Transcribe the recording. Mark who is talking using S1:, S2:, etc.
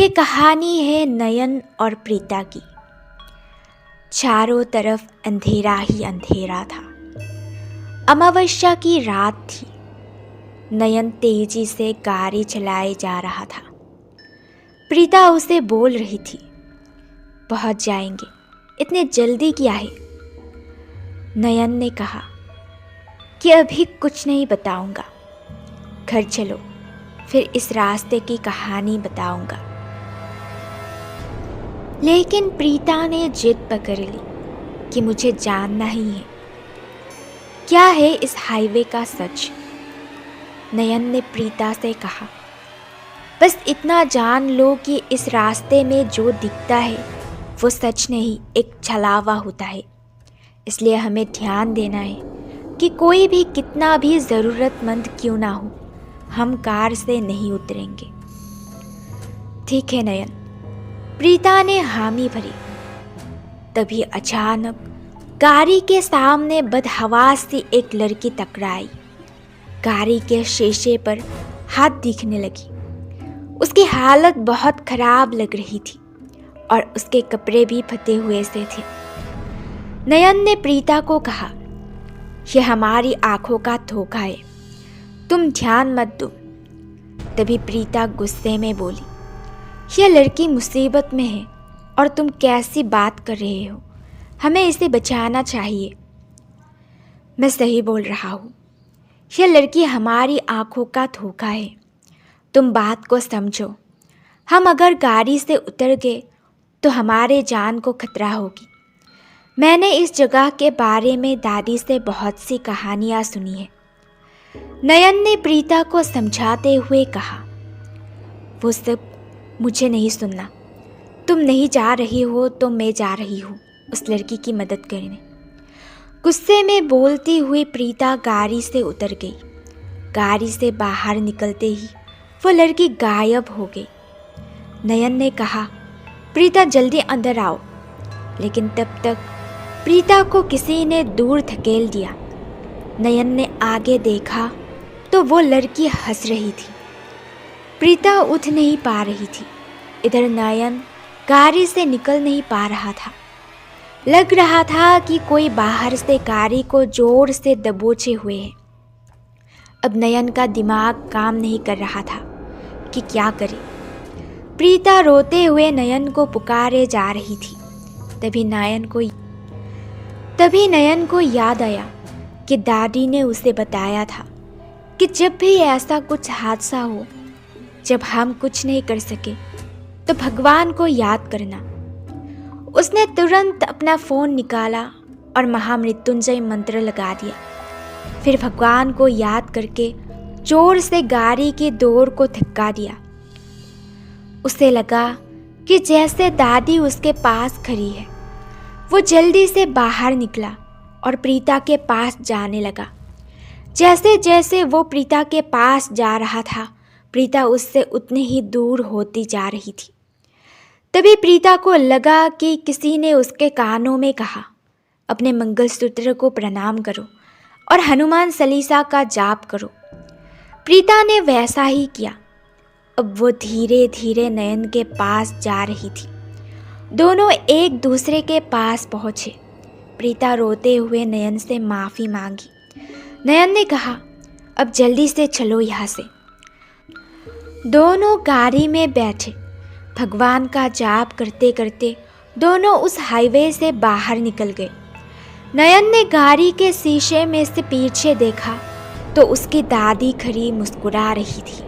S1: ये कहानी है नयन और प्रीता की। चारों तरफ अंधेरा ही अंधेरा था। अमावस्या की रात थी। नयन तेजी से गाड़ी चलाए जा रहा था। प्रीता उसे बोल रही थी, पहुंच जाएंगे, इतने जल्दी क्या है। नयन ने कहा कि अभी कुछ नहीं बताऊंगा, घर चलो, फिर इस रास्ते की कहानी बताऊंगा। लेकिन प्रीता ने जिद पकड़ ली कि मुझे जानना ही है, क्या है इस हाईवे का सच। नयन ने प्रीता से कहा, बस इतना जान लो कि इस रास्ते में जो दिखता है वो सच नहीं, एक छलावा होता है। इसलिए हमें ध्यान देना है कि कोई भी कितना भी ज़रूरतमंद क्यों ना हो, हम कार से नहीं उतरेंगे। ठीक है नयन, प्रीता ने हामी भरी। तभी अचानक गाड़ी के सामने बदहवास सी एक लड़की टकराई। गाड़ी के शीशे पर हाथ दिखने लगी। उसकी हालत बहुत खराब लग रही थी और उसके कपड़े भी फटे हुए से थे। नयन ने प्रीता को कहा, यह हमारी आंखों का धोखा है, तुम ध्यान मत दो। तभी प्रीता गुस्से में बोली, यह लड़की मुसीबत में है और तुम कैसी बात कर रहे हो, हमें इसे बचाना चाहिए। मैं सही बोल रहा हूँ, यह लड़की हमारी आंखों का धोखा है, तुम बात को समझो। हम अगर गाड़ी से उतर गए तो हमारे जान को खतरा होगी। मैंने इस जगह के बारे में दादी से बहुत सी कहानियाँ सुनी है। नयन ने प्रीता को समझाते हुए कहा, वो सब मुझे नहीं सुनना, तुम नहीं जा रही हो तो मैं जा रही हूँ उस लड़की की मदद करने। गुस्से में बोलती हुई प्रीता गाड़ी से उतर गई। गाड़ी से बाहर निकलते ही वो लड़की गायब हो गई। नयन ने कहा, प्रीता जल्दी अंदर आओ। लेकिन तब तक प्रीता को किसी ने दूर धकेल दिया। नयन ने आगे देखा तो वो लड़की हंस रही थी। प्रीता उठ नहीं पा रही थी। इधर नयन गाड़ी से निकल नहीं पा रहा था। लग रहा था कि कोई बाहर से गाड़ी को जोर से दबोचे हुए है। अब नयन का दिमाग काम नहीं कर रहा था कि क्या करे। प्रीता रोते हुए नयन को पुकारे जा रही थी। तभी नयन को याद आया कि दादी ने उसे बताया था कि जब भी ऐसा कुछ हादसा हो, जब हम कुछ नहीं कर सके तो भगवान को याद करना। उसने तुरंत अपना फ़ोन निकाला और महामृत्युंजय मंत्र लगा दिया। फिर भगवान को याद करके जोर से गाड़ी की डोर को धक्का दिया। उसे लगा कि जैसे दादी उसके पास खड़ी है। वो जल्दी से बाहर निकला और प्रीता के पास जाने लगा। जैसे जैसे वो प्रीता के पास जा रहा था, प्रीता उससे उतनी ही दूर होती जा रही थी। तभी प्रीता को लगा कि किसी ने उसके कानों में कहा, अपने मंगलसूत्र को प्रणाम करो और हनुमान चालीसा का जाप करो। प्रीता ने वैसा ही किया। अब वो धीरे धीरे नयन के पास जा रही थी। दोनों एक दूसरे के पास पहुँचे। प्रीता रोते हुए नयन से माफ़ी मांगी। नयन ने कहा, अब जल्दी से चलो यहाँ से। दोनों गाड़ी में बैठे भगवान का जाप करते करते दोनों उस हाईवे से बाहर निकल गए। नयन ने गाड़ी के शीशे में से पीछे देखा तो उसकी दादी खड़ी मुस्कुरा रही थी।